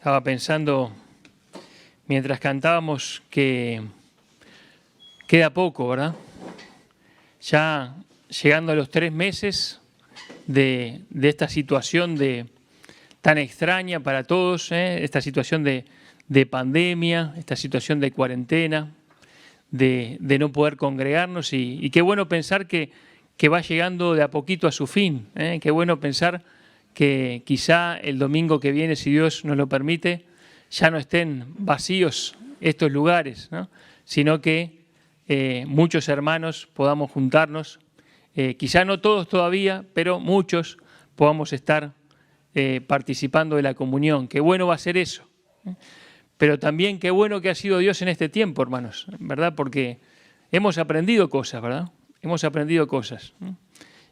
Estaba pensando, mientras cantábamos, que queda poco, ¿verdad? Ya llegando a los 3 meses de esta situación tan extraña para todos, esta situación de pandemia, esta situación de cuarentena, de no poder congregarnos y qué bueno pensar que va llegando de a poquito a su fin, qué bueno pensar que quizá el domingo que viene, si Dios nos lo permite, ya no estén vacíos estos lugares, ¿no? Sino que muchos hermanos podamos juntarnos, quizá no todos todavía, pero muchos podamos estar participando de la comunión. Qué bueno va a ser eso. Pero también qué bueno que ha sido Dios en este tiempo, hermanos, ¿verdad? Porque hemos aprendido cosas, ¿verdad? Hemos aprendido cosas.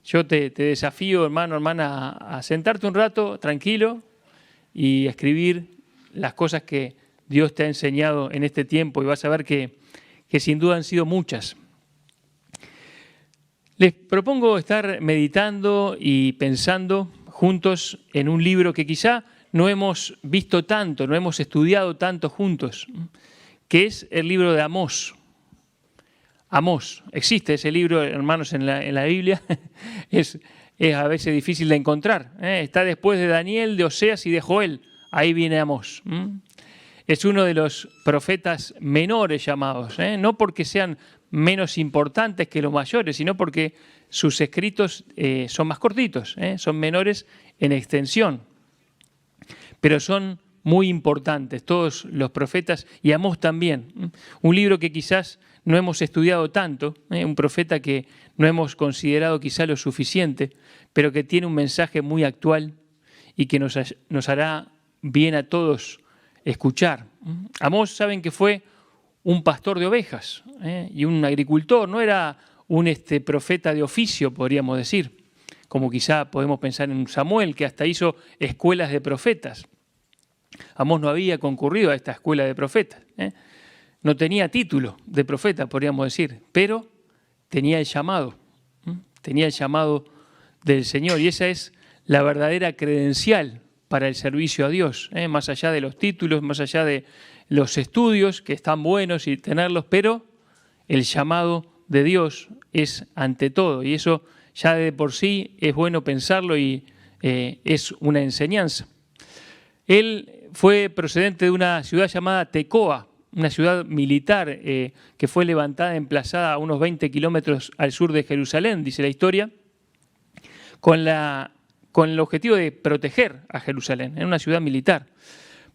Yo te desafío, hermano, hermana, a sentarte un rato tranquilo y escribir las cosas que Dios te ha enseñado en este tiempo y vas a ver que sin duda han sido muchas. Les propongo estar meditando y pensando juntos en un libro que quizá no hemos visto tanto, no hemos estudiado tanto juntos, que es el libro de Amós. Amós, existe ese libro, hermanos, en la Biblia, es a veces difícil de encontrar, está después de Daniel, de Oseas y de Joel, ahí viene Amós. Es uno de los profetas menores llamados, no porque sean menos importantes que los mayores, sino porque sus escritos son más cortitos, son menores en extensión, pero son muy importantes, todos los profetas, y Amós también. Un libro que quizás no hemos estudiado tanto, un profeta que no hemos considerado quizá lo suficiente, pero que tiene un mensaje muy actual y que nos hará bien a todos escuchar. Amós, saben que fue un pastor de ovejas y un agricultor, no era un profeta de oficio, podríamos decir, como quizá podemos pensar en Samuel, que hasta hizo escuelas de profetas. Amós no había concurrido a esta escuela de profetas, no tenía título de profeta, podríamos decir, pero tenía el llamado del Señor, y esa es la verdadera credencial para el servicio a Dios, más allá de los títulos, más allá de los estudios, que están buenos y tenerlos, pero el llamado de Dios es ante todo, y eso ya de por sí es bueno pensarlo y es una enseñanza. Él fue procedente de una ciudad llamada Tecoa, una ciudad militar que fue levantada, emplazada a unos 20 kilómetros al sur de Jerusalén, dice la historia, con el objetivo de proteger a Jerusalén, en una ciudad militar.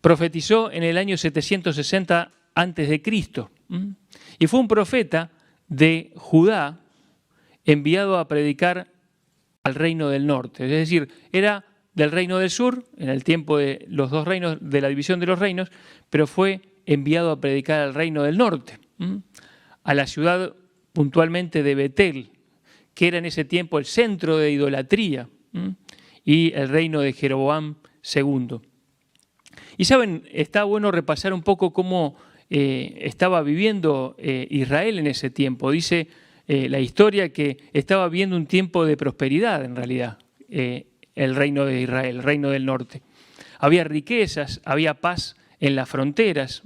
Profetizó en el año 760 a.C. y fue un profeta de Judá enviado a predicar al reino del norte. Es decir, era del reino del sur, en el tiempo de los dos reinos, de la división de los reinos, pero fue enviado a predicar al reino del norte, a la ciudad puntualmente de Betel, que era en ese tiempo el centro de idolatría, y el reino de Jeroboam II. Y saben, está bueno repasar un poco cómo estaba viviendo Israel en ese tiempo. Dice la historia que estaba viviendo un tiempo de prosperidad, en realidad, el reino de Israel, el reino del norte. Había riquezas, había paz en las fronteras,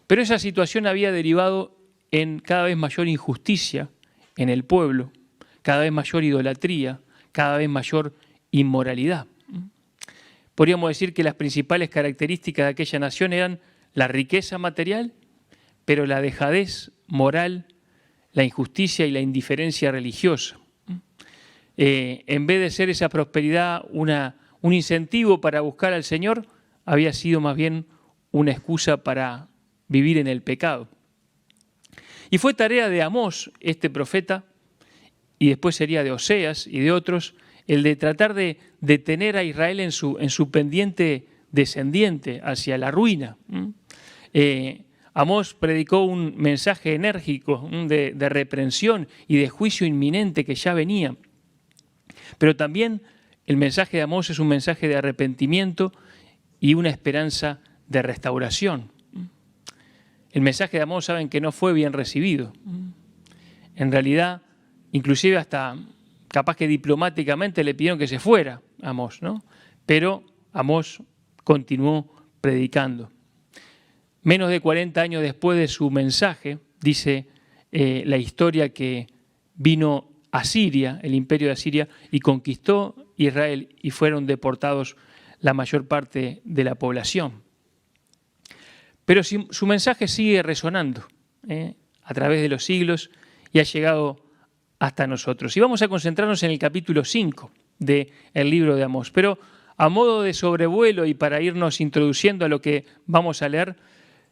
pero esa situación había derivado en cada vez mayor injusticia en el pueblo, cada vez mayor idolatría, cada vez mayor inmoralidad. Podríamos decir que las principales características de aquella nación eran la riqueza material, pero la dejadez moral, la injusticia y la indiferencia religiosa. En vez de ser esa prosperidad un incentivo para buscar al Señor, había sido más bien una excusa para vivir en el pecado. Y fue tarea de Amós, este profeta, y después sería de Oseas y de otros, el de tratar de detener a Israel en su pendiente descendiente hacia la ruina. Amós predicó un mensaje enérgico de reprensión y de juicio inminente que ya venía. Pero también el mensaje de Amós es un mensaje de arrepentimiento y una esperanza de restauración. El mensaje de Amós, saben que no fue bien recibido. En realidad, inclusive hasta capaz que diplomáticamente le pidieron que se fuera Amós, ¿no? Pero Amós continuó predicando. Menos de 40 años después de su mensaje, dice la historia que vino Asiria, el imperio de Asiria, y conquistó Israel y fueron deportados la mayor parte de la población. Pero su mensaje sigue resonando a través de los siglos y ha llegado hasta nosotros. Y vamos a concentrarnos en el capítulo 5 del libro de Amós. Pero a modo de sobrevuelo y para irnos introduciendo a lo que vamos a leer,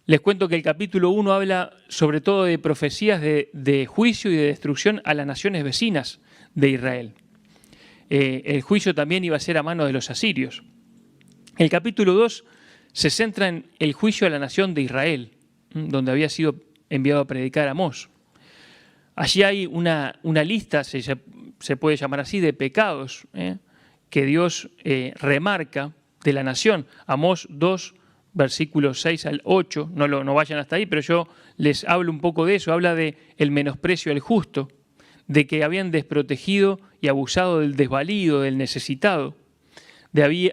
les cuento que el capítulo 1 habla sobre todo de profecías de juicio y de destrucción a las naciones vecinas de Israel. El juicio también iba a ser a mano de los asirios. El capítulo 2 se centra en el juicio a la nación de Israel, donde había sido enviado a predicar Amós. Allí hay una lista, se puede llamar así, de pecados que Dios remarca de la nación. Amós 2, versículos 6 al 8, no vayan hasta ahí, pero yo les hablo un poco de eso. Habla de el menosprecio al justo, de que habían desprotegido y abusado del desvalido, del necesitado.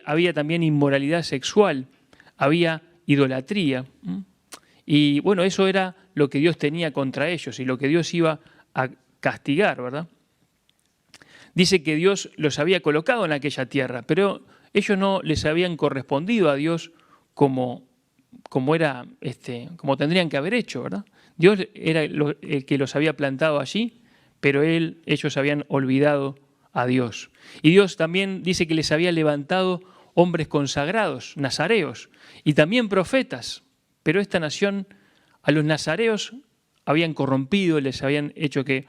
Había también inmoralidad sexual, había idolatría. Y bueno, eso era lo que Dios tenía contra ellos y lo que Dios iba a castigar, ¿verdad? Dice que Dios los había colocado en aquella tierra, pero ellos no les habían correspondido a Dios como tendrían que haber hecho, ¿verdad? Dios era el que los había plantado allí, pero ellos habían olvidado a Dios. Y Dios también dice que les había levantado hombres consagrados, nazareos, y también profetas, pero esta nación, a los nazareos habían corrompido, les habían hecho que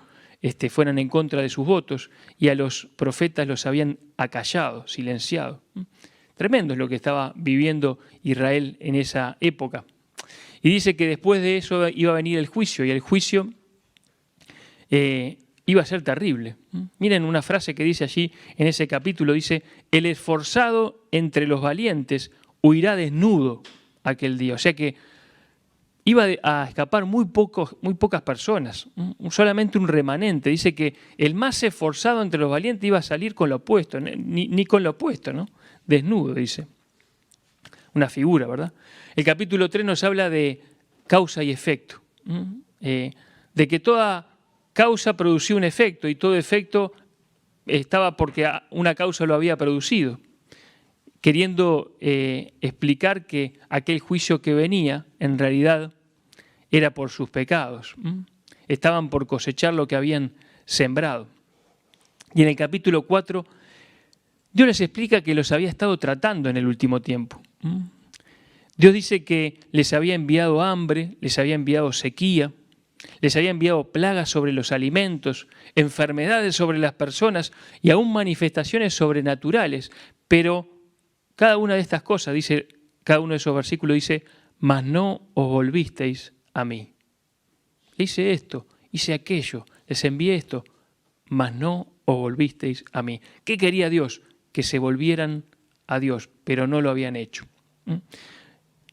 fueran en contra de sus votos, y a los profetas los habían acallado, silenciado. Tremendo es lo que estaba viviendo Israel en esa época. Y dice que después de eso iba a venir el juicio, y el juicio iba a ser terrible. Miren una frase que dice allí en ese capítulo, dice: el esforzado entre los valientes huirá desnudo aquel día. O sea que iba a escapar muy pocas personas, solamente un remanente. Dice que el más esforzado entre los valientes iba a salir con lo opuesto, ni con lo opuesto, ¿no? Desnudo, dice. Una figura, ¿verdad? El capítulo 3 nos habla de causa y efecto, de que toda causa producía un efecto y todo efecto estaba porque una causa lo había producido, queriendo explicar que aquel juicio que venía en realidad era por sus pecados. Estaban por cosechar lo que habían sembrado. Y en el capítulo 4 Dios les explica que los había estado tratando en el último tiempo. Dios dice que les había enviado hambre, les había enviado sequía, les había enviado plagas sobre los alimentos, enfermedades sobre las personas y aún manifestaciones sobrenaturales. Pero cada una de estas cosas, dice, cada uno de esos versículos dice: mas no os volvisteis a mí. Hice esto, hice aquello, les envié esto, mas no os volvisteis a mí. ¿Qué quería Dios? Que se volvieran a Dios, pero no lo habían hecho.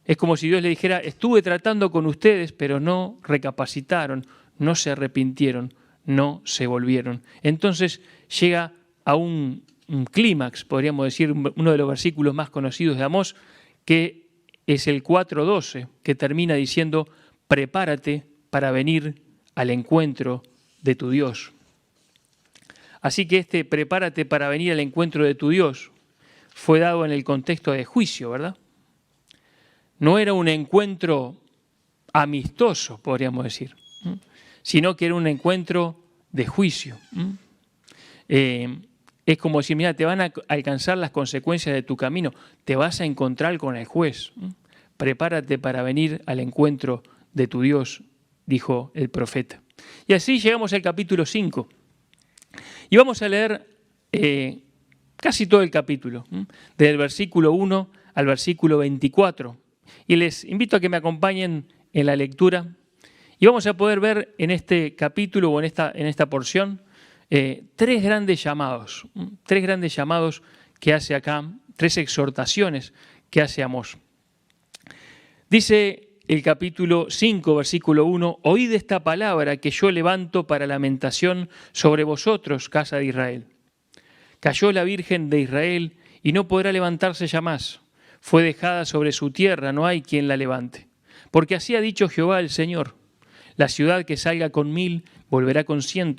Es como si Dios le dijera: estuve tratando con ustedes, pero no recapacitaron, no se arrepintieron, no se volvieron. Entonces llega a un clímax, podríamos decir, uno de los versículos más conocidos de Amós, que es el 4:12, que termina diciendo: prepárate para venir al encuentro de tu Dios. Así que prepárate para venir al encuentro de tu Dios fue dado en el contexto de juicio, ¿verdad? No era un encuentro amistoso, podríamos decir, sino que era un encuentro de juicio. Es como decir: mira, te van a alcanzar las consecuencias de tu camino, te vas a encontrar con el juez. Prepárate para venir al encuentro de tu Dios, dijo el profeta. Y así llegamos al capítulo 5. Y vamos a leer casi todo el capítulo, desde el versículo 1 al versículo 24. Y les invito a que me acompañen en la lectura. Y vamos a poder ver en este capítulo o en esta porción tres grandes llamados que hace acá, tres exhortaciones que hace Amós. Dice el capítulo 5, versículo 1: oíd esta palabra que yo levanto para lamentación sobre vosotros, casa de Israel. Cayó la Virgen de Israel y no podrá levantarse ya más. fue dejada sobre su tierra, no hay quien la levante. Porque así ha dicho Jehová el Señor: la ciudad que salga con 1000 volverá con 100,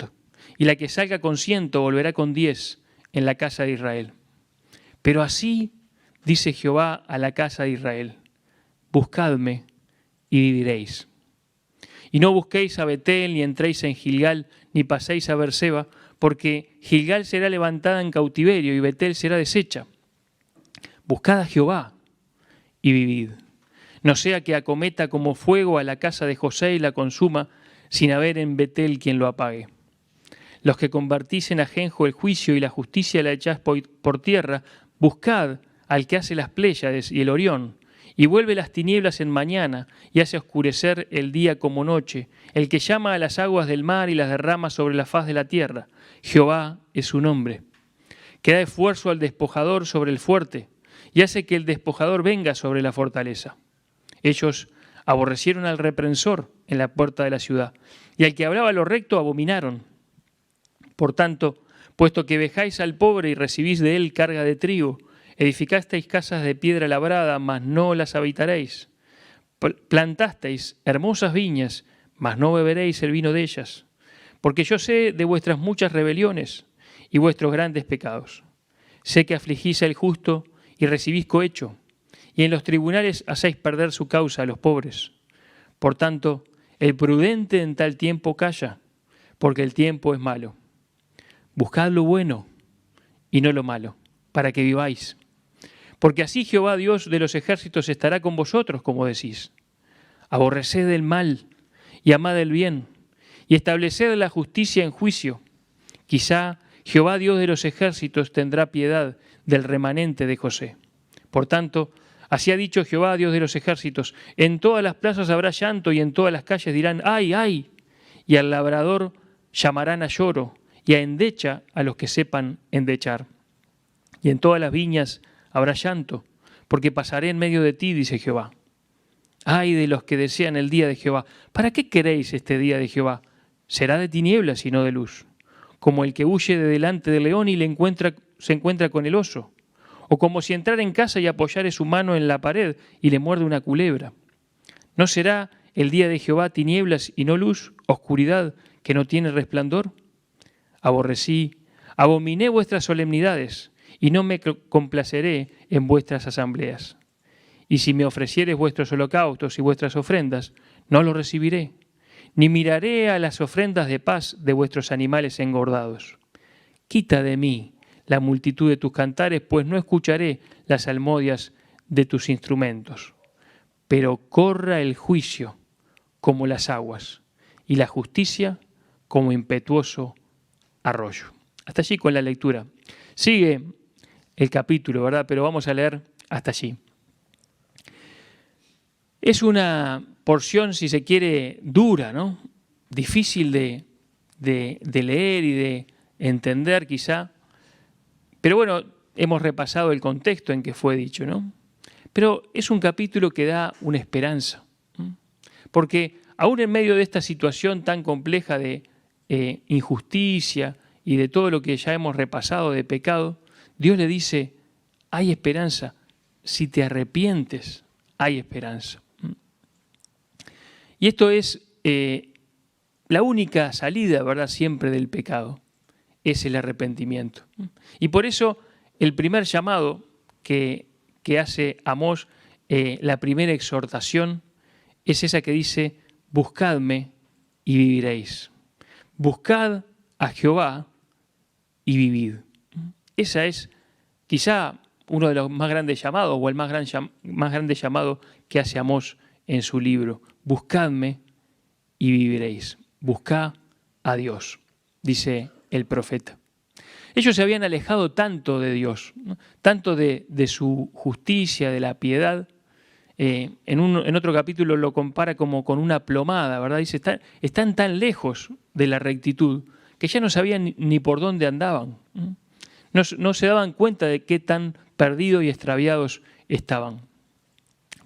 y la que salga con 100 volverá con 10 en la casa de Israel. Pero así dice Jehová a la casa de Israel: buscadme y viviréis. Y no busquéis a Betel, ni entréis en Gilgal, ni paséis a Berseba, porque Gilgal será levantada en cautiverio y Betel será deshecha. Buscad a Jehová y vivid. No sea que acometa como fuego a la casa de José y la consuma, sin haber en Betel quien lo apague. Los que convertís en ajenjo el juicio y la justicia la echáis por tierra, buscad al que hace las Pléyades y el Orión, y vuelve las tinieblas en mañana, y hace oscurecer el día como noche, el que llama a las aguas del mar y las derrama sobre la faz de la tierra. Jehová es su nombre. Que da esfuerzo al despojador sobre el fuerte, y hace que el despojador venga sobre la fortaleza. Ellos aborrecieron al reprensor en la puerta de la ciudad, y al que hablaba lo recto abominaron. Por tanto, puesto que vejáis al pobre y recibís de él carga de trigo, edificasteis casas de piedra labrada, mas no las habitaréis. Plantasteis hermosas viñas, mas no beberéis el vino de ellas. Porque yo sé de vuestras muchas rebeliones y vuestros grandes pecados. Sé que afligís al justo y recibís cohecho, y en los tribunales hacéis perder su causa a los pobres. Por tanto, el prudente en tal tiempo calla, porque el tiempo es malo. Buscad lo bueno y no lo malo, para que viváis. Porque así Jehová Dios de los ejércitos estará con vosotros, como decís. Aborreced el mal y amad el bien, y estableced la justicia en juicio. Quizá Jehová Dios de los ejércitos tendrá piedad del remanente de José. Por tanto, así ha dicho Jehová Dios de los ejércitos: en todas las plazas habrá llanto, y en todas las calles dirán: ¡ay, ay! Y al labrador llamarán a lloro, y a endecha a los que sepan endechar. Y en todas las viñas habrá llanto, porque pasaré en medio de ti, dice Jehová. Ay de los que desean el día de Jehová. ¿Para qué queréis este día de Jehová? Será de tinieblas y no de luz. Como el que huye de delante del león y se encuentra con el oso. O como si entrara en casa y apoyare su mano en la pared y le muerde una culebra. ¿No será el día de Jehová tinieblas y no luz, oscuridad que no tiene resplandor? Abominé vuestras solemnidades, y no me complaceré en vuestras asambleas. Y si me ofrecieres vuestros holocaustos y vuestras ofrendas, no los recibiré, ni miraré a las ofrendas de paz de vuestros animales engordados. Quita de mí la multitud de tus cantares, pues no escucharé las salmodias de tus instrumentos. Pero corra el juicio como las aguas, y la justicia como impetuoso arroyo. Hasta allí con la lectura. Sigue el capítulo, ¿verdad? Pero vamos a leer hasta allí. Es una porción, si se quiere, dura, ¿no? Difícil de leer y de entender quizá. Pero bueno, hemos repasado el contexto en que fue dicho, ¿no? Pero es un capítulo que da una esperanza. Porque aún en medio de esta situación tan compleja de injusticia y de todo lo que ya hemos repasado de pecado, Dios le dice: hay esperanza, si te arrepientes, hay esperanza. Y esto es la única salida, ¿verdad?, siempre del pecado, es el arrepentimiento. Y por eso el primer llamado que hace Amós, la primera exhortación, es esa que dice: buscadme y viviréis. Buscad a Jehová y vivid. Esa es quizá uno de los más grandes llamados, o el más grande llamado que hace Amós en su libro. Buscadme y viviréis. Buscad a Dios, dice el profeta. Ellos se habían alejado tanto de Dios, ¿no?, tanto de su justicia, de la piedad. En otro capítulo lo compara como con una plomada, ¿verdad? Dice: están tan lejos de la rectitud que ya no sabían ni por dónde andaban. No se daban cuenta de qué tan perdidos y extraviados estaban.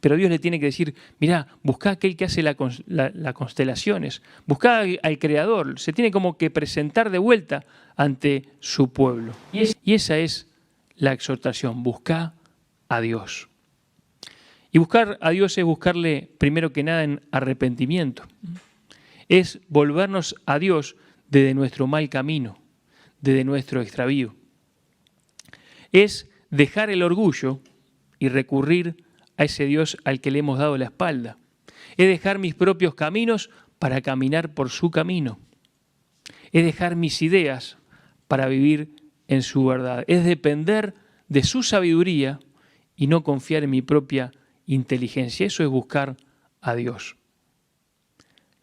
Pero Dios le tiene que decir: mirá, buscá a aquel que hace las constelaciones, buscá al Creador. Se tiene como que presentar de vuelta ante su pueblo. Y esa es la exhortación: buscá a Dios. Y buscar a Dios es buscarle primero que nada en arrepentimiento. Es volvernos a Dios desde nuestro mal camino, desde nuestro extravío. Es dejar el orgullo y recurrir a ese Dios al que le hemos dado la espalda. Es dejar mis propios caminos para caminar por su camino. Es dejar mis ideas para vivir en su verdad. Es depender de su sabiduría y no confiar en mi propia inteligencia. Eso es buscar a Dios.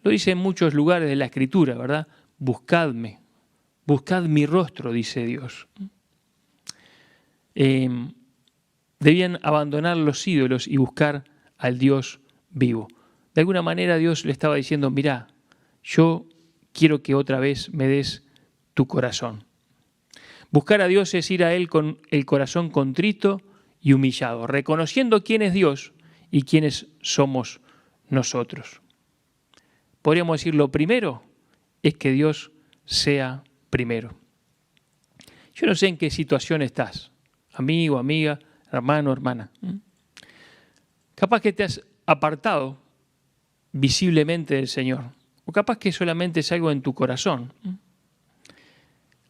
Lo dice en muchos lugares de la Escritura, ¿verdad? Buscadme, buscad mi rostro, dice Dios. Debían abandonar los ídolos y buscar al Dios vivo. De alguna manera Dios le estaba diciendo, mirá, yo quiero que otra vez me des tu corazón. Buscar a Dios es ir a Él con el corazón contrito y humillado, reconociendo quién es Dios y quiénes somos nosotros. Podríamos decir, lo primero es que Dios sea primero. Yo no sé en qué situación estás, amigo, amiga, hermano, hermana. Capaz que te has apartado visiblemente del Señor, o capaz que solamente es algo en tu corazón.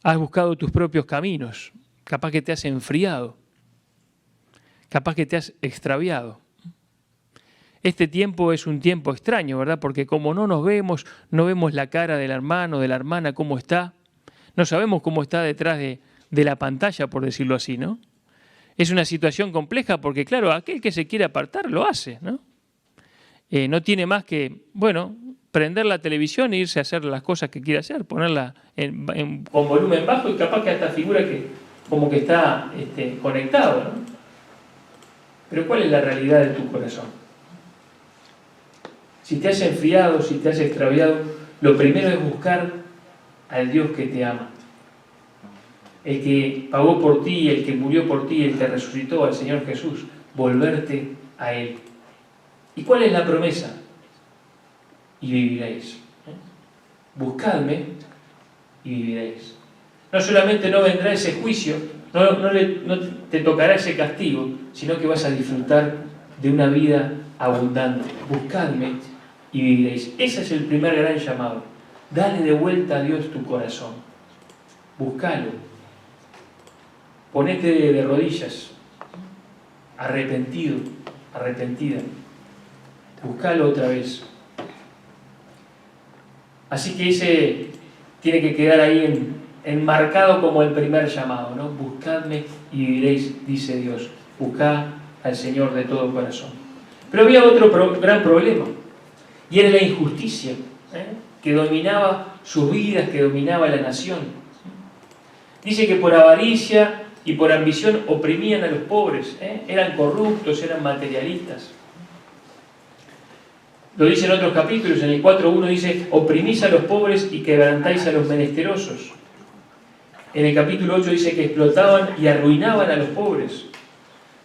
Has buscado tus propios caminos, capaz que te has enfriado, capaz que te has extraviado. Este tiempo es un tiempo extraño, ¿verdad? Porque como no nos vemos, no vemos la cara del hermano, de la hermana, cómo está, no sabemos cómo está detrás de la pantalla, por decirlo así, ¿no? Es una situación compleja porque, claro, aquel que se quiere apartar lo hace, ¿no? No tiene más que, bueno, prender la televisión e irse a hacer las cosas que quiere hacer, ponerla con volumen bajo y capaz que hasta figura que como que está conectado, ¿no? Pero ¿cuál es la realidad de tu corazón? Si te has enfriado, si te has extraviado, lo primero es buscar al Dios que te ama. El que pagó por ti, el que murió por ti, el que resucitó, al Señor Jesús. Volverte a Él. ¿Y cuál es la promesa? Y viviréis. Buscadme y viviréis. No solamente no vendrá ese juicio, no te tocará ese castigo, sino que vas a disfrutar de una vida abundante. Buscadme y viviréis. Ese es el primer gran llamado. Dale de vuelta a Dios tu corazón. Búscalo. Ponete de rodillas, arrepentido, arrepentida. Búscalo otra vez. Así que ese tiene que quedar ahí enmarcado como el primer llamado, ¿no? Buscadme y viviréis, dice Dios. Buscad al Señor de todo corazón. Pero había otro gran problema, y era la injusticia, que dominaba sus vidas, que dominaba la nación. Dice que por avaricia y por ambición oprimían a los pobres, eran corruptos, eran materialistas. Lo dice en otros capítulos, en el 4.1 dice, oprimís a los pobres y quebrantáis a los menesterosos. En el capítulo 8 dice que explotaban y arruinaban a los pobres.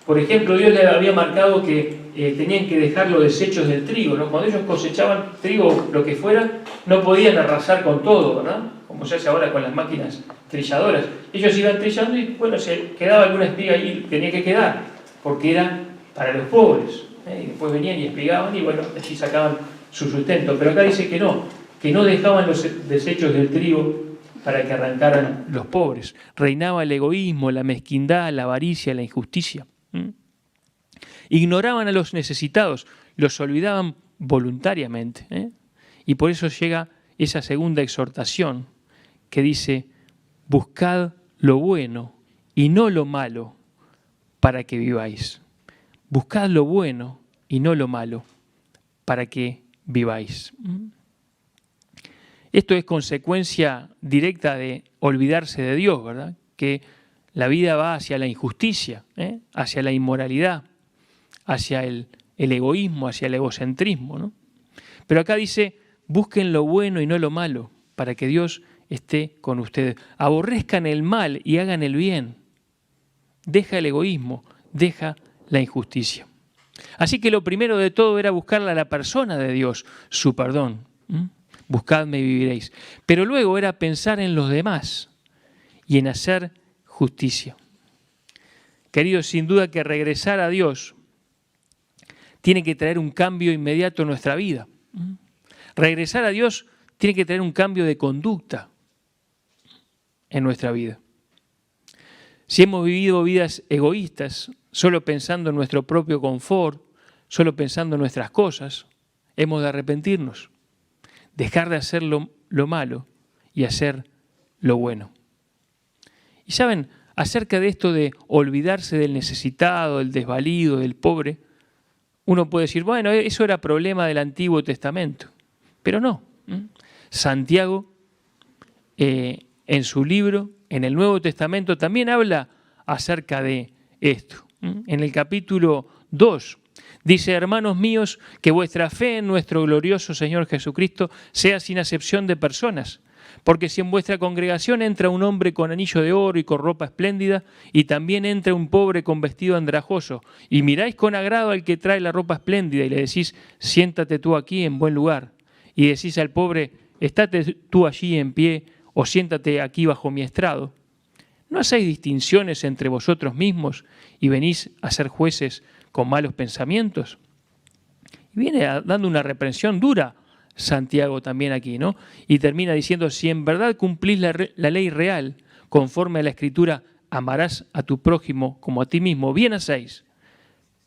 Por ejemplo, Dios les había marcado que tenían que dejar los desechos del trigo, ¿no? Cuando ellos cosechaban trigo, lo que fuera, no podían arrasar con todo, ¿verdad? Como se hace ahora con las máquinas trilladoras. Ellos iban trillando y, bueno, se quedaba alguna espiga ahí, tenía que quedar, porque era para los pobres. Y después venían y espigaban y, bueno, allí sacaban su sustento. Pero acá dice que no dejaban los desechos del trigo para que arrancaran los pobres. Reinaba el egoísmo, la mezquindad, la avaricia, la injusticia. Ignoraban a los necesitados, los olvidaban voluntariamente. Y por eso llega esa segunda exhortación que dice, buscad lo bueno y no lo malo para que viváis. Buscad lo bueno y no lo malo para que viváis. Esto es consecuencia directa de olvidarse de Dios, ¿verdad? Que la vida va hacia la injusticia, hacia la inmoralidad, hacia el egoísmo, hacia el egocentrismo, ¿no? Pero acá dice, busquen lo bueno y no lo malo, para que Dios esté con ustedes. Aborrezcan el mal y hagan el bien. Deja el egoísmo, deja la injusticia. Así que lo primero de todo era buscarle a la persona de Dios, su perdón. Buscadme y viviréis. Pero luego era pensar en los demás y en hacer justicia. Queridos, sin duda que regresar a Dios tiene que traer un cambio inmediato en nuestra vida. Regresar a Dios tiene que traer un cambio de conducta en nuestra vida. Si hemos vivido vidas egoístas, solo pensando en nuestro propio confort, solo pensando en nuestras cosas, hemos de arrepentirnos, dejar de hacer lo malo y hacer lo bueno. Y saben, acerca de esto de olvidarse del necesitado, del desvalido, del pobre, uno puede decir, bueno, eso era problema del Antiguo Testamento, pero no. Santiago, en su libro, en el Nuevo Testamento, también habla acerca de esto. En el capítulo 2 dice, hermanos míos, que vuestra fe en nuestro glorioso Señor Jesucristo sea sin acepción de personas. Porque si en vuestra congregación entra un hombre con anillo de oro y con ropa espléndida, y también entra un pobre con vestido andrajoso, y miráis con agrado al que trae la ropa espléndida, y le decís, siéntate tú aquí en buen lugar, y decís al pobre, estate tú allí en pie, o siéntate aquí bajo mi estrado, ¿no hacéis distinciones entre vosotros mismos y venís a ser jueces con malos pensamientos? Y viene dando una reprensión dura Santiago también aquí, ¿no? Y termina diciendo, si en verdad cumplís la ley real, conforme a la Escritura, amarás a tu prójimo como a ti mismo, bien hacéis.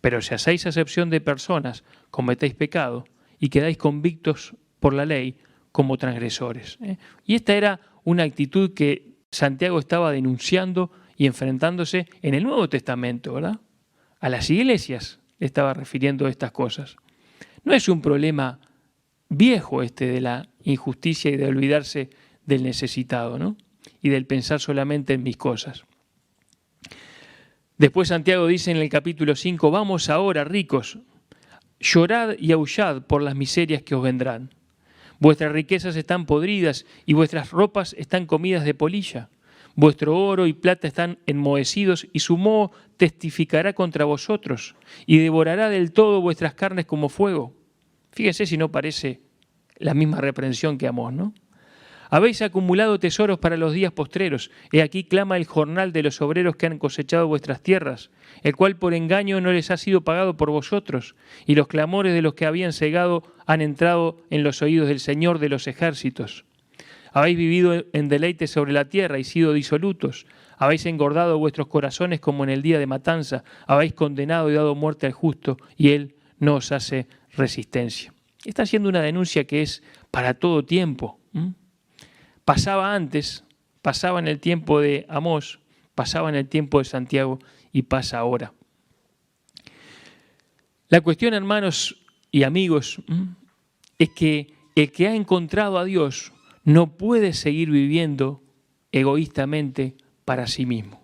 Pero si hacéis acepción de personas, cometéis pecado y quedáis convictos por la ley como transgresores. Y esta era una actitud que Santiago estaba denunciando y enfrentándose en el Nuevo Testamento, ¿verdad? A las iglesias le estaba refiriendo a estas cosas. No es un problema viejo este de la injusticia y de olvidarse del necesitado, ¿no? Y del pensar solamente en mis cosas. Después Santiago dice en el capítulo 5, vamos ahora, ricos, llorad y aullad por las miserias que os vendrán. Vuestras riquezas están podridas y vuestras ropas están comidas de polilla. Vuestro oro y plata están enmohecidos y su moho testificará contra vosotros y devorará del todo vuestras carnes como fuego. Fíjense si no parece la misma reprensión que Amós, ¿no? Habéis acumulado tesoros para los días postreros. He aquí clama el jornal de los obreros que han cosechado vuestras tierras, el cual por engaño no les ha sido pagado por vosotros, y los clamores de los que habían cegado han entrado en los oídos del Señor de los ejércitos. Habéis vivido en deleite sobre la tierra y sido disolutos. Habéis engordado vuestros corazones como en el día de matanza. Habéis condenado y dado muerte al justo, y él no os hace resistencia. Está haciendo una denuncia que es para todo tiempo. Pasaba antes, pasaba en el tiempo de Amós, pasaba en el tiempo de Santiago y pasa ahora. La cuestión, hermanos y amigos, es que el que ha encontrado a Dios no puede seguir viviendo egoístamente para sí mismo.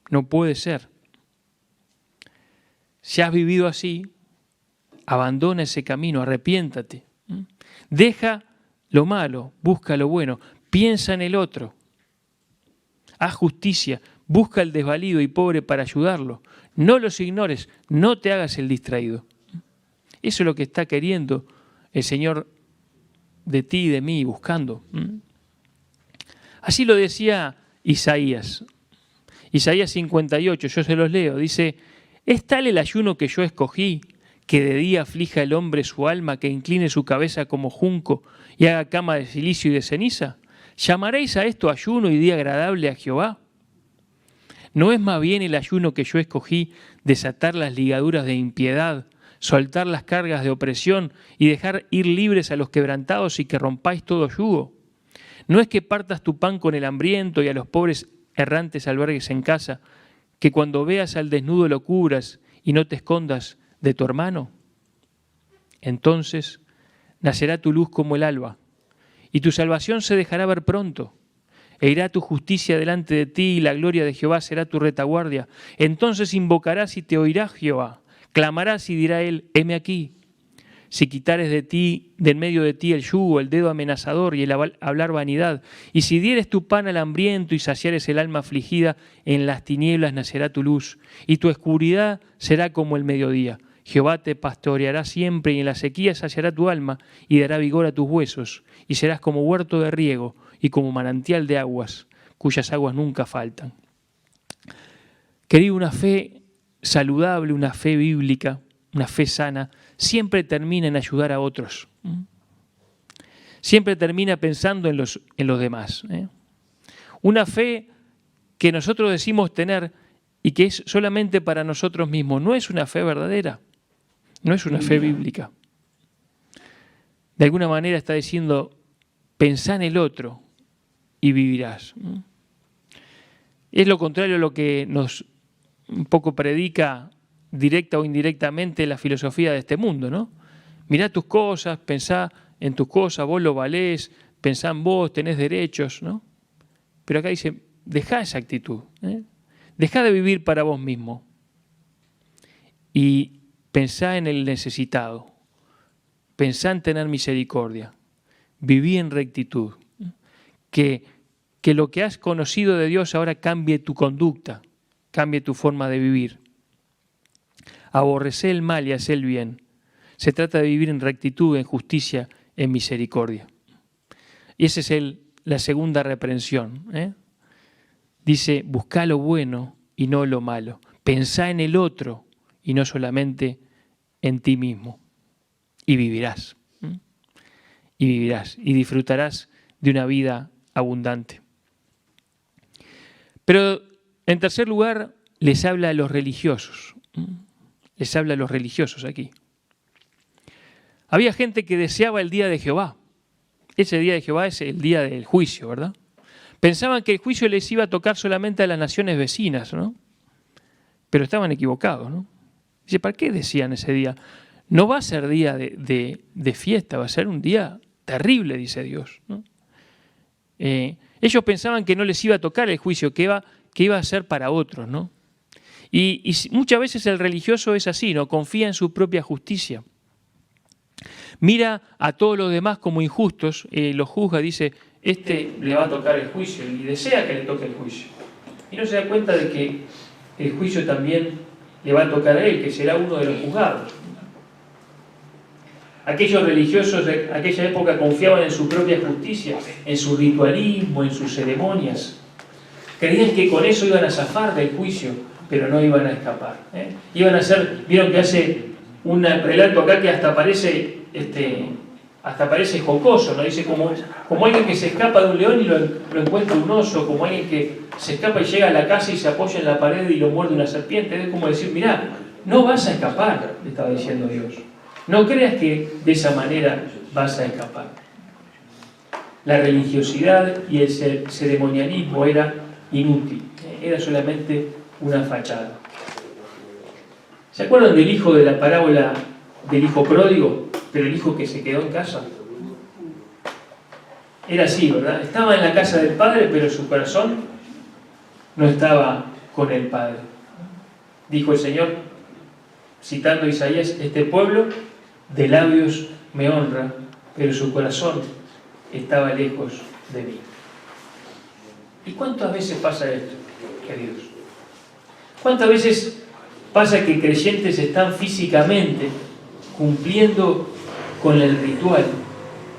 No puede ser. Si has vivido así, abandona ese camino, arrepiéntate. Deja lo malo, busca lo bueno, piensa en el otro. Haz justicia, busca al desvalido y pobre para ayudarlo. No los ignores, no te hagas el distraído. Eso es lo que está queriendo el Señor de ti y de mí, buscando. Así lo decía Isaías. Isaías 58, yo se los leo, dice, ¿es tal el ayuno que yo escogí, que de día aflija el hombre su alma, que incline su cabeza como junco y haga cama de silicio y de ceniza? ¿Llamaréis a esto ayuno y día agradable a Jehová? ¿No es más bien el ayuno que yo escogí desatar las ligaduras de impiedad, soltar las cargas de opresión y dejar ir libres a los quebrantados y que rompáis todo yugo? ¿No es que partas tu pan con el hambriento y a los pobres errantes albergues en casa, que cuando veas al desnudo lo cubras y no te escondas de tu hermano? Entonces nacerá tu luz como el alba, y tu salvación se dejará ver pronto, e irá tu justicia delante de ti, y la gloria de Jehová será tu retaguardia. Entonces invocarás y te oirá Jehová, clamarás y dirá él, heme aquí. Si quitares de en medio de ti el yugo, el dedo amenazador y el hablar vanidad, y si dieres tu pan al hambriento y saciares el alma afligida, en las tinieblas nacerá tu luz, y tu oscuridad será como el mediodía. Jehová te pastoreará siempre, y en la sequía saciará tu alma, y dará vigor a tus huesos, y serás como huerto de riego, y como manantial de aguas, cuyas aguas nunca faltan. Querido, una fe saludable, una fe bíblica, una fe sana, siempre termina en ayudar a otros. Siempre termina pensando en los demás. Una fe que nosotros decimos tener y que es solamente para nosotros mismos, no es una fe verdadera, no es una fe bíblica. De alguna manera está diciendo, pensá en el otro y vivirás. Es lo contrario a lo que nos un poco predica directa o indirectamente la filosofía de este mundo, ¿no? Mirá tus cosas, pensá en tus cosas, vos lo valés, pensá en vos, tenés derechos, ¿no? Pero acá dice, dejá esa actitud, dejá de vivir para vos mismo y pensá en el necesitado, pensá en tener misericordia, viví en rectitud, que lo que has conocido de Dios ahora cambie tu conducta, cambie tu forma de vivir. Aborrecé el mal y hacé el bien. Se trata de vivir en rectitud, en justicia, en misericordia. Y esa es la segunda reprensión. Dice, buscá lo bueno y no lo malo. Pensá en el otro y no solamente en ti mismo. Y vivirás. Y vivirás. Y disfrutarás de una vida abundante. Pero, en tercer lugar, les habla a los religiosos. Les habla a los religiosos aquí. Había gente que deseaba el día de Jehová. Ese día de Jehová es el día del juicio, ¿verdad? Pensaban que el juicio les iba a tocar solamente a las naciones vecinas, ¿no? Pero estaban equivocados, ¿no? Dice, ¿para qué decían ese día? No va a ser día de fiesta, va a ser un día terrible, dice Dios, ¿no? Ellos pensaban que no les iba a tocar el juicio, que iba a ser para otros, ¿no? Y muchas veces el religioso es así, ¿no? Confía en su propia justicia. Mira a todos los demás como injustos, los juzga, dice, este le va a tocar el juicio y desea que le toque el juicio. Y no se da cuenta de que el juicio también le va a tocar a él, que será uno de los juzgados. Aquellos religiosos de aquella época confiaban en su propia justicia, en su ritualismo, en sus ceremonias. Creían que con eso iban a zafar del juicio, pero no iban a escapar. Iban a ser, vieron que hace un relato acá que hasta parece jocoso, ¿no? Dice como alguien que se escapa de un león y lo encuentra un oso, como alguien que se escapa y llega a la casa y se apoya en la pared y lo muerde una serpiente. Es como decir, mirá, no vas a escapar, le estaba diciendo Dios. No creas que de esa manera vas a escapar. La religiosidad y el ceremonialismo era inútil, era solamente una fachada. ¿Se acuerdan del hijo de la parábola del hijo pródigo, pero el hijo que se quedó en casa? Era así, ¿verdad? Estaba en la casa del padre, pero su corazón no estaba con el padre. Dijo el Señor, citando a Isaías, este pueblo de labios me honra, pero su corazón estaba lejos de mí. ¿Y cuántas veces pasa esto, queridos? ¿Cuántas veces pasa que creyentes están físicamente cumpliendo con el ritual,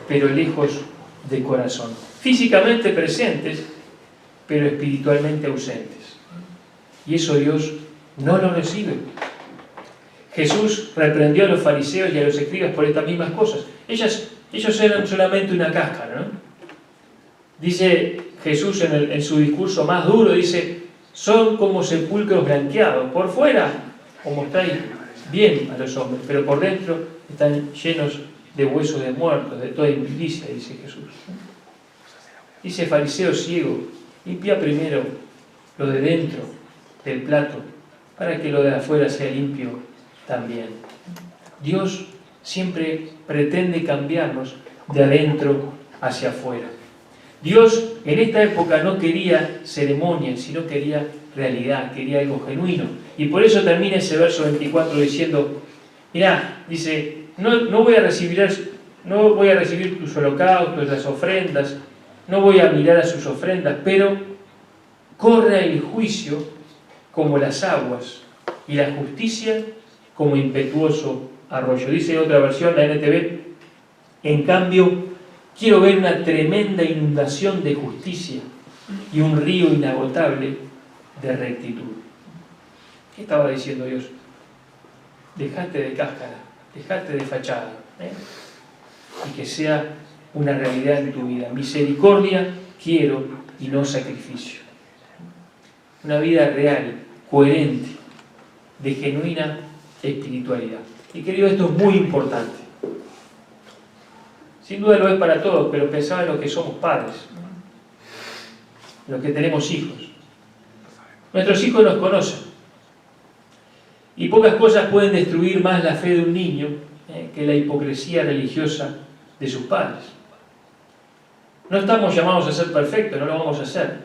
pero lejos de corazón? Físicamente presentes, pero espiritualmente ausentes. Y eso Dios no lo recibe. Jesús reprendió a los fariseos y a los escribas por estas mismas cosas. Ellos eran solamente una cáscara, ¿no? Dice Jesús en su discurso más duro, dice, son como sepulcros blanqueados. Por fuera, como estáis bien a los hombres, pero por dentro están llenos de huesos de muertos, de toda inmundicia, dice Jesús. Dice fariseo ciego, limpia primero lo de dentro del plato, para que lo de afuera sea limpio también. Dios siempre pretende cambiarnos de adentro hacia afuera. Dios en esta época no quería ceremonias, sino quería realidad, quería algo genuino. Y por eso termina ese verso 24 diciendo, mirá, dice, no voy a recibir tus holocaustos, las ofrendas, no voy a mirar a sus ofrendas, pero corre el juicio como las aguas y la justicia como impetuoso arroyo. Dice otra versión, la NTV, en cambio, quiero ver una tremenda inundación de justicia y un río inagotable de rectitud. ¿Qué estaba diciendo Dios? Dejate de cáscara, dejate de fachada, y que sea una realidad en tu vida. Misericordia quiero y no sacrificio. Una vida real, coherente, de genuina espiritualidad. Y querido, esto es muy importante. Sin duda lo es para todos, pero pensaba en los que somos padres, los que tenemos hijos. Nuestros hijos nos conocen. Y pocas cosas pueden destruir más la fe de un niño que la hipocresía religiosa de sus padres. No estamos llamados a ser perfectos, no lo vamos a hacer,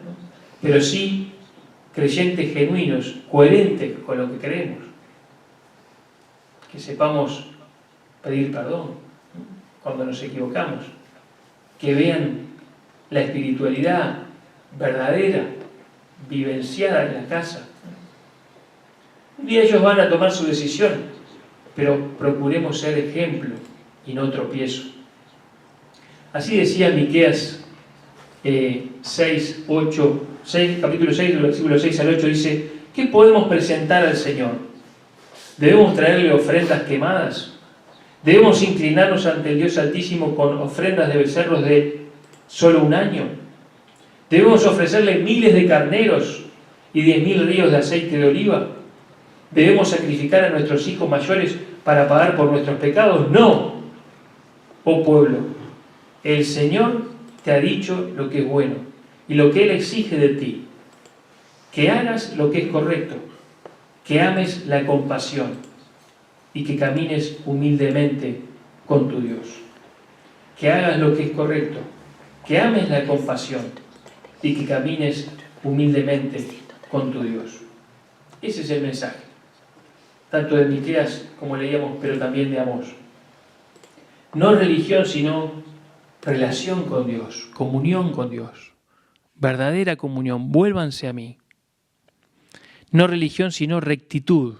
pero sí creyentes genuinos, coherentes con lo que creemos. Que sepamos pedir perdón cuando nos equivocamos. Que vean la espiritualidad verdadera, vivenciada en la casa. Un día ellos van a tomar su decisión, pero procuremos ser ejemplo y no tropiezo. Así decía Miqueas capítulo 6, del versículo 6 al 8, dice: ¿qué podemos presentar al Señor? ¿Debemos traerle ofrendas quemadas? ¿Debemos inclinarnos ante el Dios Altísimo con ofrendas de becerros de solo un año? ¿Debemos ofrecerle miles de carneros y 10.000 ríos de aceite de oliva? ¿Debemos sacrificar a nuestros hijos mayores para pagar por nuestros pecados? No, oh pueblo, el Señor te ha dicho lo que es bueno y lo que Él exige de ti, que hagas lo que es correcto, que ames la compasión y que camines humildemente con tu Dios. Que hagas lo que es correcto, que ames la compasión y que camines humildemente con tu Dios. Ese es el mensaje, tanto de Miqueas, como leíamos, pero también de Amós. No religión, sino relación con Dios, comunión con Dios, verdadera comunión. Vuélvanse a mí. No religión, sino rectitud.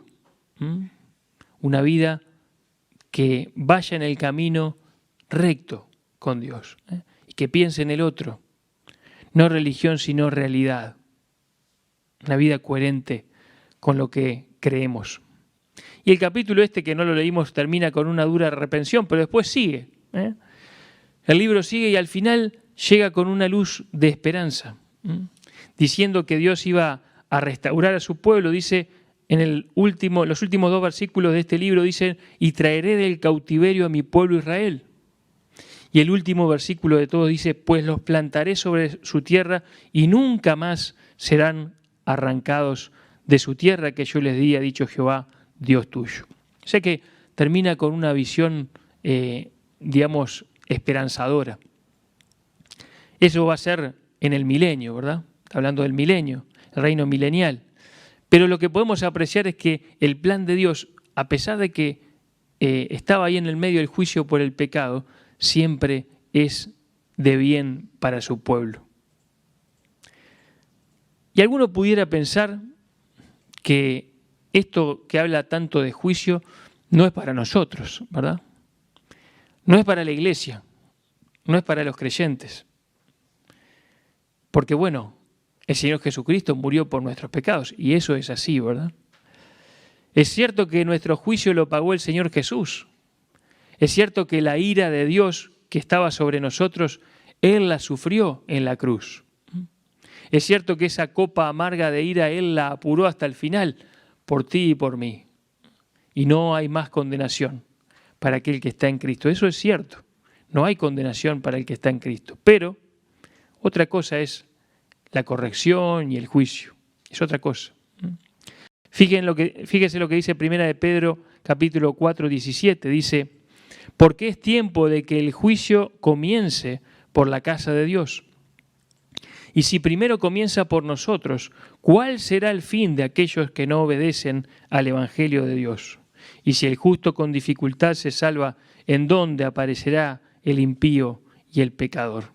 Una vida que vaya en el camino recto con Dios, y que piense en el otro. No religión, sino realidad. Una vida coherente con lo que creemos. Y el capítulo que no lo leímos termina con una dura reprensión, pero después sigue. El libro sigue y al final llega con una luz de esperanza, diciendo que Dios iba a restaurar a su pueblo. Dice en los últimos 2 versículos de este libro, dice: y traeré del cautiverio a mi pueblo Israel. Y el último versículo de todos dice: pues los plantaré sobre su tierra y nunca más serán arrancados de su tierra que yo les di, ha dicho Jehová, Dios tuyo. O sea que termina con una visión, esperanzadora. Eso va a ser en el milenio, ¿verdad? Hablando del milenio, el reino milenial. Pero lo que podemos apreciar es que el plan de Dios, a pesar de que estaba ahí en el medio del juicio por el pecado, siempre es de bien para su pueblo. Y alguno pudiera pensar que esto que habla tanto de juicio no es para nosotros, ¿verdad? No es para la iglesia, no es para los creyentes. Porque bueno, el Señor Jesucristo murió por nuestros pecados, y eso es así, ¿verdad? Es cierto que nuestro juicio lo pagó el Señor Jesús. Es cierto que la ira de Dios que estaba sobre nosotros, Él la sufrió en la cruz. Es cierto que esa copa amarga de ira Él la apuró hasta el final, por ti y por mí. Y no hay más condenación para aquel que está en Cristo. Eso es cierto. No hay condenación para el que está en Cristo. Pero otra cosa es la corrección y el juicio. Es otra cosa. Fíjese lo que dice 1 de Pedro, capítulo 4, 17. Dice: porque es tiempo de que el juicio comience por la casa de Dios. Y si primero comienza por nosotros, ¿cuál será el fin de aquellos que no obedecen al Evangelio de Dios? Y si el justo con dificultad se salva, ¿en dónde aparecerá el impío y el pecador?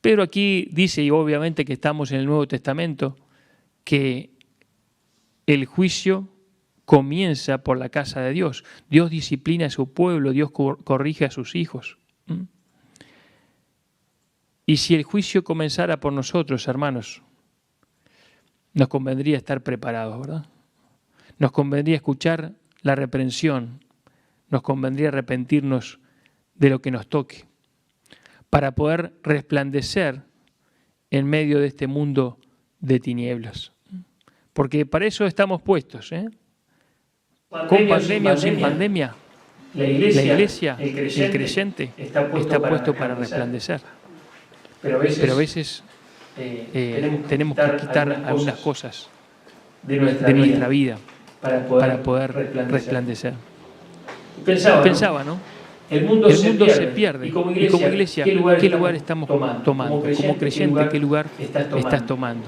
Pero aquí dice, y obviamente que estamos en el Nuevo Testamento, que el juicio comienza por la casa de Dios. Dios disciplina a su pueblo, Dios corrige a sus hijos. Y si el juicio comenzara por nosotros, hermanos, nos convendría estar preparados, ¿verdad? Nos convendría escuchar la reprensión, nos convendría arrepentirnos de lo que nos toque, para poder resplandecer en medio de este mundo de tinieblas. Porque para eso estamos puestos, ¿eh? Con pandemia o sin pandemia, la iglesia, el creyente, está puesto para resplandecer. Pero a veces tenemos que quitar algunas cosas de nuestra vida para poder resplandecer. Pensaba, ¿no? El mundo se pierde. Y como iglesia, ¿qué lugar estamos tomando? Como creyente, ¿qué lugar estás tomando?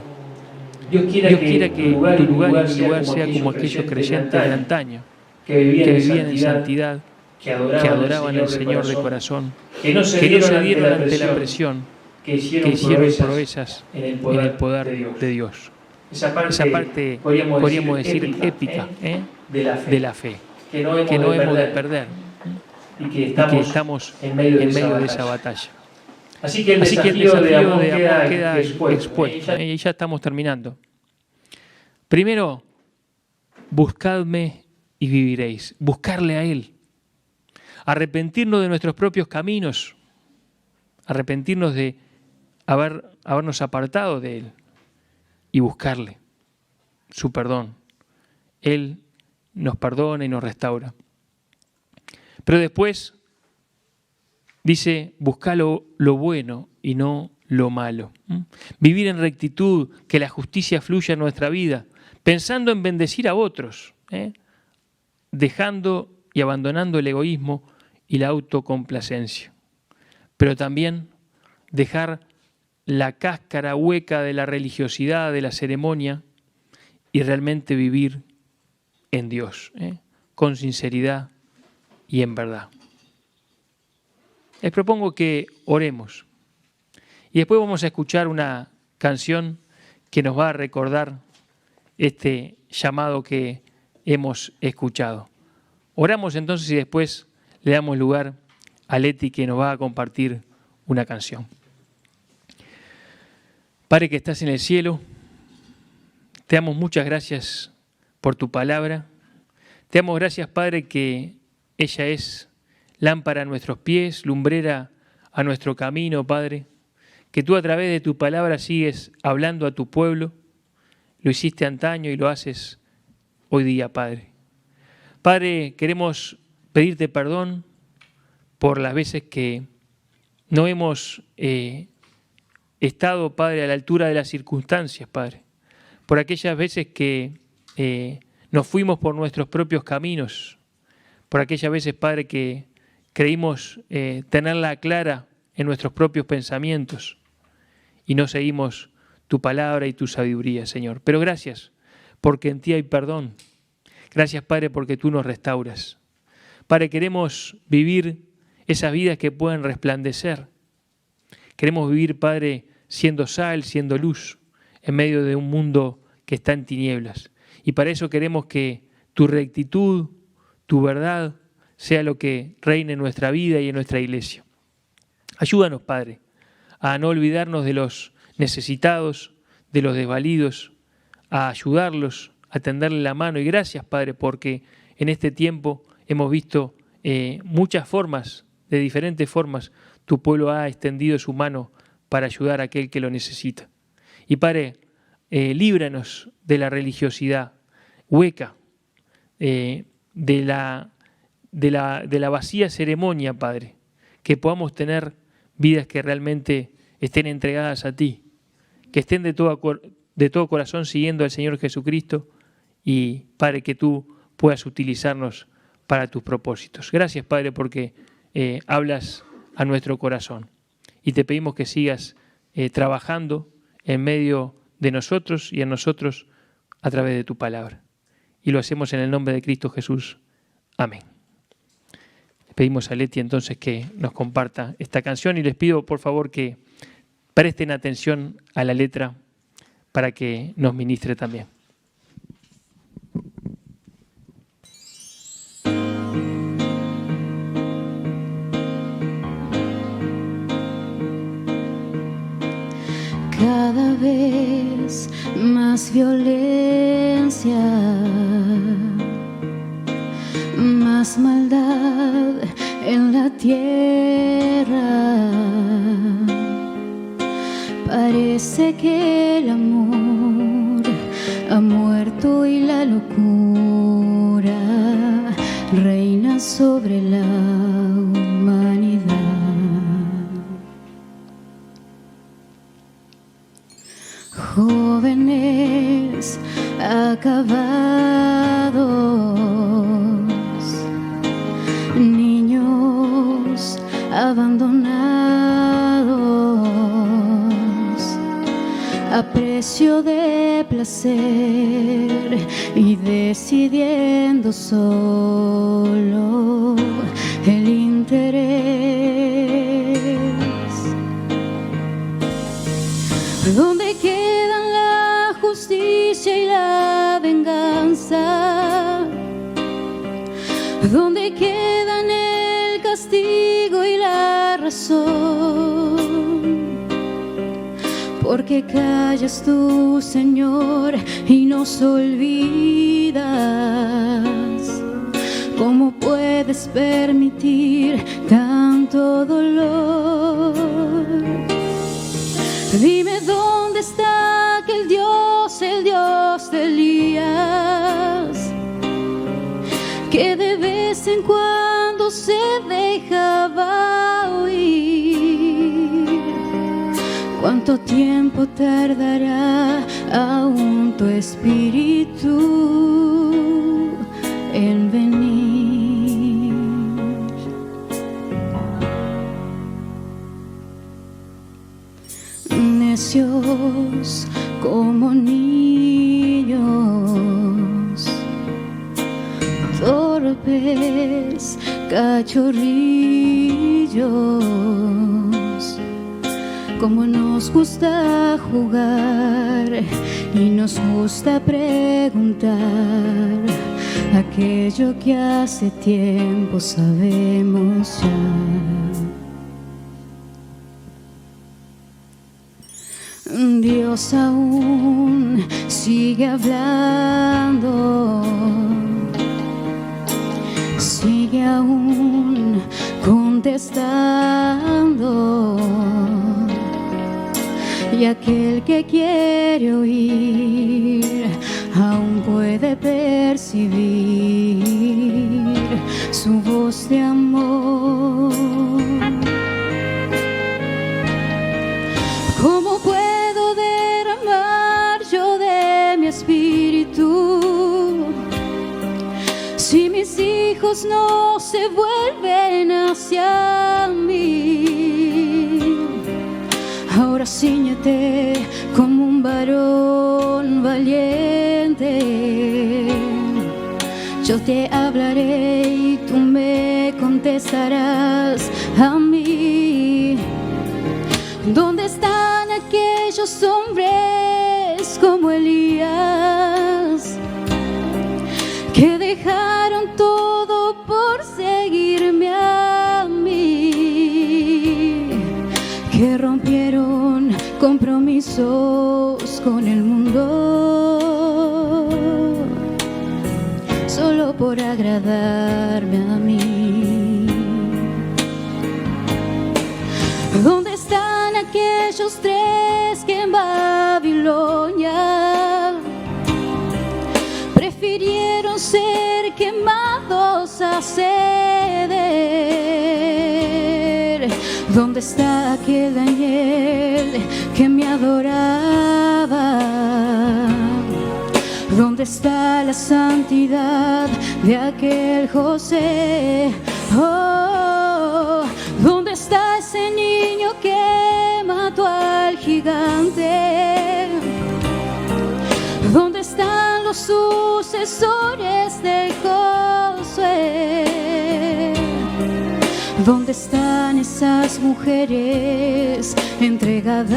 Dios quiera que tu lugar y mi lugar sea como aquellos creyentes de antaño, que vivían en santidad, que adoraban al Señor de corazón, que no se dieron ante la presión, que hicieron proezas en el poder de Dios. Esa parte podríamos decir épica, de la fe, que no hemos de perder y que estamos en medio de esa batalla. Así que el desafío de amor queda expuesto. Y ya estamos terminando. Primero, buscadme y viviréis. Buscarle a Él. Arrepentirnos de nuestros propios caminos. Arrepentirnos de habernos apartado de Él. Y buscarle su perdón. Él nos perdona y nos restaura. Pero después dice, busca lo bueno y no lo malo. Vivir en rectitud, que la justicia fluya en nuestra vida, pensando en bendecir a otros, dejando y abandonando el egoísmo y la autocomplacencia. Pero también dejar la cáscara hueca de la religiosidad, de la ceremonia, y realmente vivir en Dios, con sinceridad y en verdad. Les propongo que oremos y después vamos a escuchar una canción que nos va a recordar este llamado que hemos escuchado. Oramos entonces y después le damos lugar a Leti, que nos va a compartir una canción. Padre que estás en el cielo, te damos muchas gracias por tu palabra. Te damos gracias, Padre, que ella es lámpara a nuestros pies, lumbrera a nuestro camino, Padre. Que tú a través de tu palabra sigues hablando a tu pueblo. Lo hiciste antaño y lo haces hoy día, Padre. Padre, queremos pedirte perdón por las veces que no hemos estado, Padre, a la altura de las circunstancias, Padre. Por aquellas veces que nos fuimos por nuestros propios caminos. Por aquellas veces, Padre, que creímos tenerla clara en nuestros propios pensamientos y no seguimos tu palabra y tu sabiduría, Señor. Pero gracias, porque en ti hay perdón. Gracias, Padre, porque tú nos restauras. Padre, queremos vivir esas vidas que pueden resplandecer. Queremos vivir, Padre, siendo sal, siendo luz, en medio de un mundo que está en tinieblas. Y para eso queremos que tu rectitud, tu verdad, sea lo que reine en nuestra vida y en nuestra iglesia. Ayúdanos, Padre, a no olvidarnos de los necesitados, de los desvalidos, a ayudarlos, a tenderle la mano. Y gracias, Padre, porque en este tiempo hemos visto muchas formas, de diferentes formas, tu pueblo ha extendido su mano para ayudar a aquel que lo necesita. Y Padre, líbranos de la religiosidad hueca, de la vacía ceremonia, Padre, que podamos tener vidas que realmente estén entregadas a ti, que estén de todo corazón siguiendo al Señor Jesucristo y, Padre, que tú puedas utilizarnos para tus propósitos. Gracias, Padre, porque hablas a nuestro corazón y te pedimos que sigas trabajando en medio de nosotros y en nosotros a través de tu palabra. Y lo hacemos en el nombre de Cristo Jesús. Amén. Le pedimos a Leti entonces que nos comparta esta canción y les pido por favor que presten atención a la letra para que nos ministre también. Cada vez más violencia tierra. Parece que el amor ha muerto y la locura reina sobre la humanidad. Jóvenes acabados, niños abandonados, a precio de placer y decidiendo solo el interés. ¿Dónde quedan la justicia y la venganza? ¿Dónde quedan el castigo y la razón? ¿Por qué callas tú, Señor, y nos olvidas? ¿Cómo puedes permitir tanto dolor? Dime dónde está aquel Dios, el Dios de Elías, que de vez en cuando se dejaba oír. ¿Cuánto tiempo tardará aún tu espíritu en venir? Necios como niños, torpes cachorrillos, como nos gusta jugar y nos gusta preguntar aquello que hace tiempo sabemos ya. Dios aún sigue hablando, sigue aún contestando, y aquel que quiere oír aún puede percibir su voz de amor. ¿Cómo puedo derramar yo de mi espíritu si mis hijos no se vuelven hacia mí? Ahora cíñete como un varón valiente. Yo te hablaré y tú me contestarás a mí. ¿Dónde están aquellos hombres como Elías que dejaron todo por seguirme a mí? Que rompieron compromisos con el mundo solo por agradarme a mí. ¿Dónde están aquellos tres que en Babilonia prefirieron ser quemados a ceder? ¿Dónde está aquel Daniel que me adoraba? ¿Dónde está la santidad de aquel José? Oh, ¿dónde está ese niño que mató al gigante? ¿Dónde están los sucesores de Josué? ¿Dónde están esas mujeres entregadas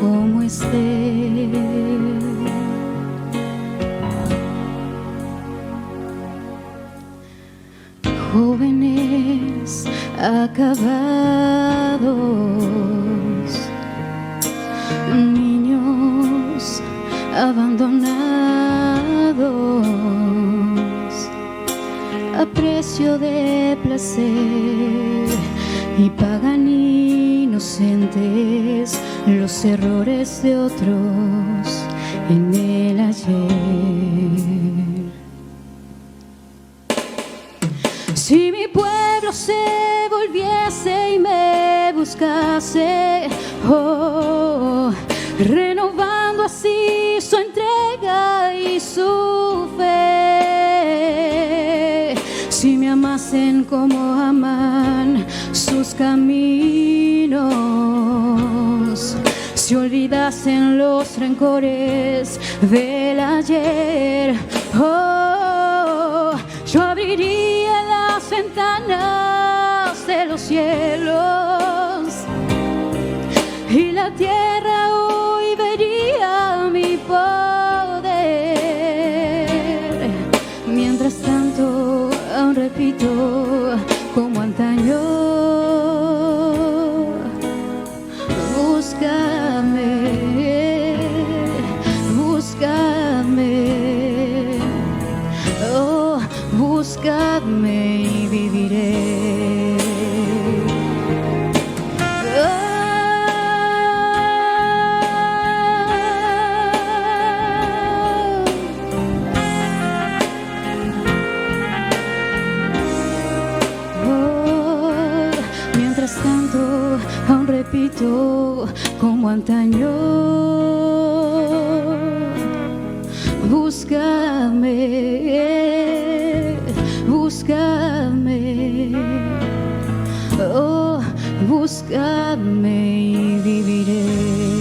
como Esther? Jóvenes acabados, niños abandonados, a precio de ser y pagan inocentes los errores de otros en el ayer. Si mi pueblo se volviese y me buscase, renovando así su entrega y su fe, si me amasen como aman sus caminos, si olvidasen los rencores del ayer, yo abriría las ventanas de los cielos y la tierra hoy vería mi poder. Mientras tanto, aún repito como antaño: búscame, búscame, oh, búscame y viviré. Mientras tanto, aún repito como antaño: búscame, búscame, oh, búscame y viviré.